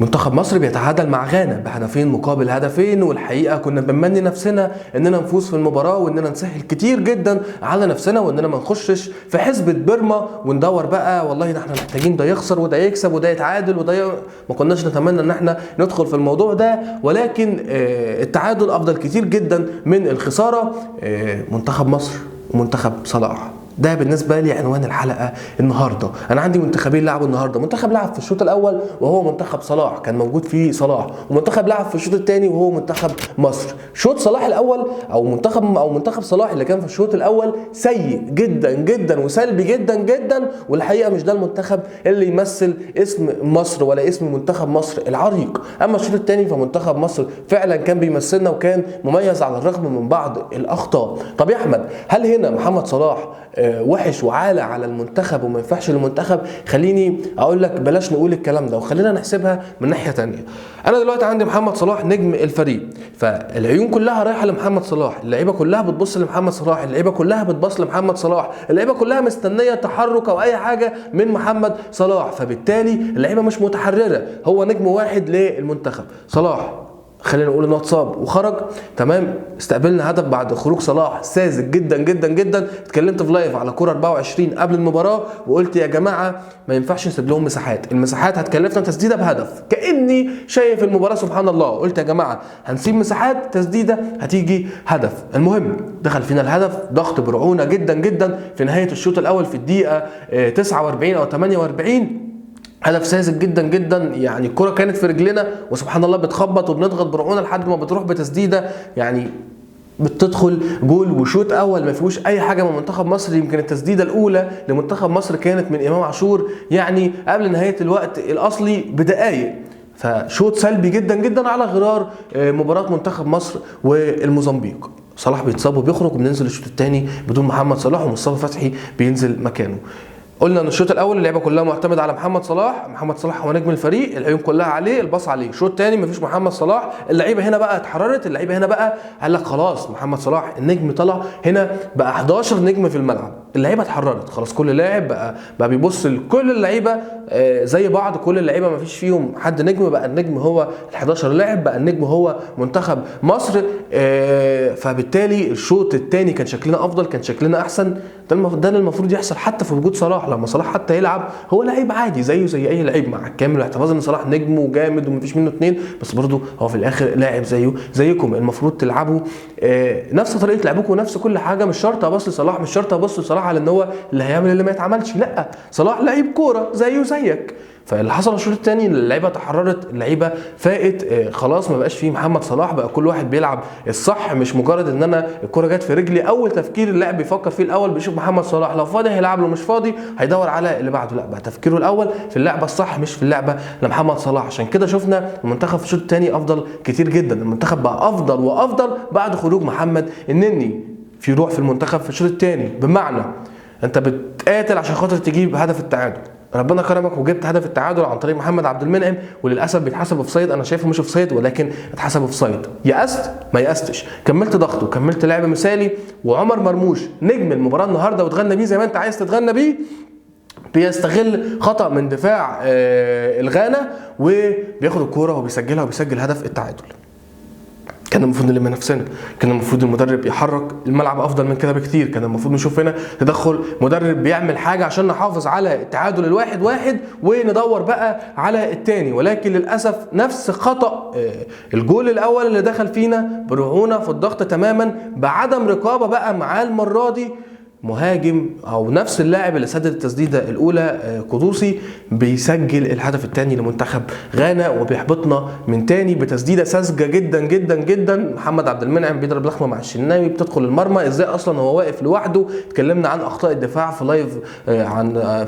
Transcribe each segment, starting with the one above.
منتخب مصر بيتعادل مع غانا بهدفين مقابل هدفين، والحقيقه كنا بنمني نفسنا اننا نفوز في المباراه واننا نسهل كتير جدا على نفسنا واننا ما نخشش في حسبه بيرما وندور بقى والله ده احنا محتاجين ده يخسر وده يكسب وده يتعادل ما كناش نتمنى ان احنا ندخل في الموضوع ده، ولكن التعادل افضل كتير جدا من الخساره. منتخب مصر ومنتخب صلاح ده بالنسبه لي عنوان الحلقه النهارده. انا عندي منتخبين لعبوا النهارده، منتخب لعب في الشوط الاول وهو منتخب صلاح كان موجود فيه صلاح، ومنتخب لعب في الشوط الثاني وهو منتخب مصر. شوط صلاح الاول او منتخب صلاح اللي كان في الشوط الاول سيء جدا جدا وسلبي جدا جدا، والحقيقه مش ده المنتخب اللي يمثل اسم مصر ولا اسم منتخب مصر العريق. اما الشوط الثاني فمنتخب مصر فعلا كان بيمثلنا وكان مميز على الرغم من بعض الاخطاء. طب يا احمد، هل هنا محمد صلاح وحش وعالى على المنتخب وما ينفعش للمنتخب؟ خليني اقول لك بلاش نقول الكلام ده وخلينا نحسبها من ناحيه ثانيه. انا دلوقتي عندي محمد صلاح نجم الفريق، فالعيون كلها رايحه لمحمد صلاح، اللعيبه كلها بتبص لمحمد صلاح، اللعيبه كلها بتبص لمحمد صلاح، اللعيبه كلها مستنيه تحرك او اي حاجه من محمد صلاح، فبالتالي اللعيبه مش متحرره. هو نجم واحد للمنتخب صلاح، خلينا نقول انه اتصاب وخرج، تمام. استقبلنا هدف بعد خروج صلاح ساذج جدا جدا جدا. اتكلمت في لايف على كوره 24 قبل المباراه وقلت يا جماعه ما ينفعش نسيب لهم مساحات، المساحات هتكلفنا تسديده بهدف، كاني شايف المباراه سبحان الله. قلت يا جماعه هنسيب مساحات، تسديده هتيجي هدف. المهم دخل فينا الهدف، ضغط برعونه جدا جدا في نهايه الشوط الاول في الدقيقه 49 او 48. هدف ساذج جدا جدا، يعني الكرة كانت في رجلنا وسبحان الله بتخبط وبنضغط برعونه لحد ما بتروح بتسديده، يعني بتدخل جول وشوط اول ما فيهوش اي حاجه من منتخب مصر. يمكن التسديده الاولى لمنتخب مصر كانت من امام عاشور يعني قبل نهايه الوقت الاصلي بدقائق. فشوط سلبي جدا جدا على غرار مباراه منتخب مصر والموزمبيق. صلاح بيتصاب وبيخرج وبننزل الشوط الثاني بدون محمد صلاح ومصطفى فتحي بينزل مكانه. قلنا ان الشوط الاول اللعيبه كلها معتمده على محمد صلاح، محمد صلاح هو نجم الفريق، العيون كلها عليه، الباص عليه. الشوط الثاني مفيش محمد صلاح، اللعيبه هنا بقى اتحررت، اللعيبه هنا بقى قال لك خلاص محمد صلاح النجم طلع، هنا بقى 11 نجم في الملعب، اللعيبه اتحررت خلاص، كل لاعب بقى بيبص لكل اللعيبه زي بعض، كل اللعيبه مفيش فيهم حد نجم، بقى النجم هو ال11 لاعب، بقى النجم هو منتخب مصر. فبالتالي الشوط الثاني كان شكلنا افضل، كان شكلنا احسن. ده اللي المفروض يحصل حتى في وجود صلاح. لما صلاح حتى يلعب هو لعيب عادي زيه زي اي لعيب، مع كامل الاعتراف ان صلاح نجم وجامد ومفيش منه اتنين، بس برضه هو في الاخر لاعب زيه زيكم. المفروض تلعبوا نفس طريقه لعبكم ونفس كل حاجه. مش شرط ابص لصلاح، مش شرط ابص لصلاح على ان هو اللي هيعمل اللي ما يتعملش، لا، صلاح لعيب كوره زيه زيك. فاللي حصل الشوط الثاني اللعيبه تحررت، اللعيبه فاقت، خلاص ما بقاش فيه محمد صلاح، بقى كل واحد بيلعب الصح، مش مجرد ان انا الكره جت في رجلي. اول تفكير اللاعب بيفكر فيه الاول بيشوف محمد صلاح، لو فاضي هيلعب، لو مش فاضي هيدور على اللي بعده. لا، بقى تفكيره الاول في اللعبه الصح مش في اللعبه لمحمد صلاح. عشان كده شفنا المنتخب في الشوط الثاني افضل كتير جدا، المنتخب بقى افضل وافضل بعد خروج محمد النني. في روح في المنتخب في الشوط الثاني، بمعنى انت بتقاتل عشان خاطر تجيب هدف التعادل، ربنا كرمك وجبت هدف التعادل عن طريق محمد عبد المنعم، وللاسف بيتحسب اوفسايد، انا شايفه مش اوفسايد ولكن اتحسب اوفسايد. يأست؟ ما يأستش، كملت ضغط وكملت لعب مثالي. وعمر مرموش نجم المباراه النهارده وتغنى بيه زي ما انت عايز تتغنى بيه، بيستغل خطأ من دفاع الغانا وبياخد الكوره وبيسجلها وبيسجل هدف التعادل. كان المفروض نلم نفسنا، كان المفروض المدرب يحرك الملعب افضل من كده بكتير، كان المفروض نشوف هنا تدخل مدرب بيعمل حاجه عشان نحافظ على التعادل الواحد واحد وندور بقى على الثاني. ولكن للاسف نفس خطا الجول الاول اللي دخل فينا برعونه في الضغط تماما، بعدم رقابه بقى معاه المره دي مهاجم او نفس اللاعب اللي سدد التسديده الاولى قدوسي، بيسجل الهدف الثاني لمنتخب غانا وبيحبطنا من تاني بتسديده ساذجه جدا جدا جدا. محمد عبد المنعم بيضرب لخمه مع الشناوي بتدخل المرمى، ازاي اصلا هو واقف لوحده. اتكلمنا عن اخطاء الدفاع في لايف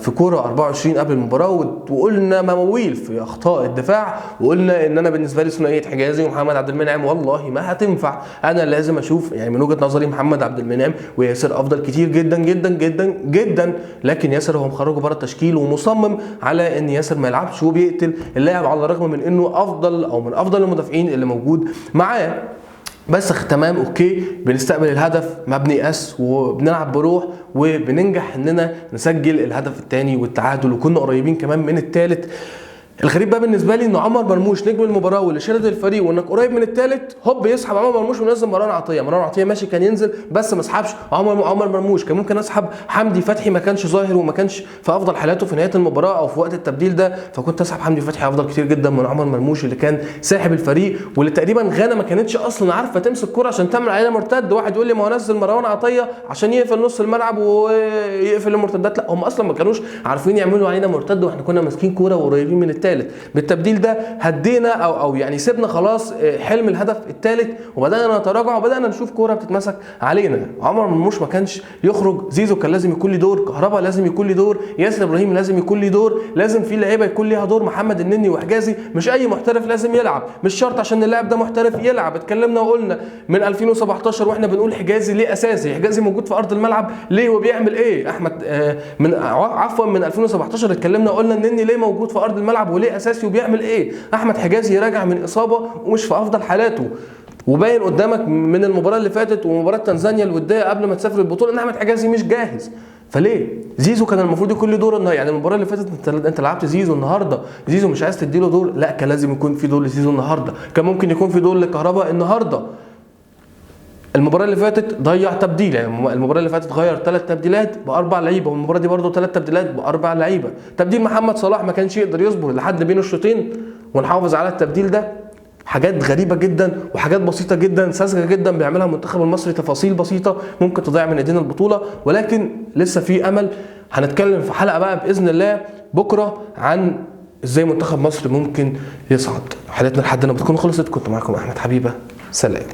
في كوره 24 قبل المباراه، وقلنا مواويل في اخطاء الدفاع، وقلنا ان انا بالنسبه لي ثنائيه حجازي ومحمد عبد المنعم والله ما هتنفع، انا لازم اشوف يعني من وجهه نظري محمد عبد المنعم وياسر افضل كتير جدا جدا جدا جدا. لكن ياسر هو مخرجه بره التشكيل ومصمم على ان ياسر ما يلعبش وبيقتل اللاعب على الرغم من انه افضل او من افضل المدافعين اللي موجود معاه. بس تمام اوكي، بنستقبل الهدف ما بنيأس وبنلعب بروح وبننجح اننا نسجل الهدف الثاني والتعادل، وكنا قريبين كمان من الثالث. الغريب بقى بالنسبه لي ان عمر مرموش نجم المباراه واللي شارد الفريق وانك قريب من الثالث، هوب يسحب عمر مرموش وينزل مروان عطيه. مروان عطيه ماشي كان ينزل بس ما سحبش عمر مرموش. كان ممكن اسحب حمدي فتحي، ما كانش ظاهر وما كانش في افضل حالاته في نهايه المباراه او في وقت التبديل ده، فكنت اسحب حمدي فتحي افضل كتير جدا من عمر مرموش اللي كان ساحب الفريق، واللي تقريبا غانا ما كانتش اصلا عارفه تمسك كوره عشان تعمل علينا مرتد. واحد يقول لي ما هو نزل مروان عطيه عشان يقفل نص الملعب ويقفل المرتدات، لا هم اصلا ما كانوش عارفين يعملوا علينا مرتد واحنا كنا ماسكين كوره وقريبين من الثالث. بالتبديل ده هدينا او يعني سيبنا خلاص حلم الهدف الثالث وبدانا نتراجع وبدانا نشوف كوره بتتمسك علينا. عمر مرموش ما كانش يخرج، زيزو كان لازم يكون له دور، كهربا لازم يكون له دور، ياسر ابراهيم لازم يكون له دور، لازم في لعيبه يكون ليها دور، محمد النني وحجازي. مش اي محترف لازم يلعب، مش شرط عشان اللاعب ده محترف يلعب. اتكلمنا وقلنا من 2017 واحنا بنقول حجازي ليه اساسي، حجازي موجود في ارض الملعب ليه وبيعمل ايه. احمد من 2017 اتكلمنا وقلنا النني ليه موجود في ارض الملعب وليه اساسي وبيعمل ايه. احمد حجازي راجع من اصابه ومش في افضل حالاته، وباين قدامك من المباراه اللي فاتت ومباراه تنزانيا الوديه قبل ما تسافر البطوله ان احمد حجازي مش جاهز. فليه؟ زيزو كان المفروض يكون له دور يعني المباراه اللي فاتت انت لعبت زيزو النهارده، زيزو مش عايز تديله دور؟ لا، كان لازم يكون في دور لزيزو النهارده، كان ممكن يكون في دور لكهربا النهارده. المباراه اللي فاتت ضيع تبديل، يعني المباراه اللي فاتت غير 3 تبديلات ب4 لعيبه، والمباراه دي برده 3 تبديلات ب4 لعيبه. تبديل محمد صلاح ما كانش يقدر يصبر لحد بين الشوطين ونحافظ على التبديل ده. حاجات غريبه جدا وحاجات بسيطه جدا ساذجه جدا بيعملها المنتخب المصري، تفاصيل بسيطه ممكن تضيع من ايدينا البطوله، ولكن لسه في امل. هنتكلم في حلقه بقى باذن الله بكره عن ازاي منتخب مصر ممكن يصعد. حلقتنا لحد هنا بتكون خلصت. كنت معاكم احمد حبيبه، سلام.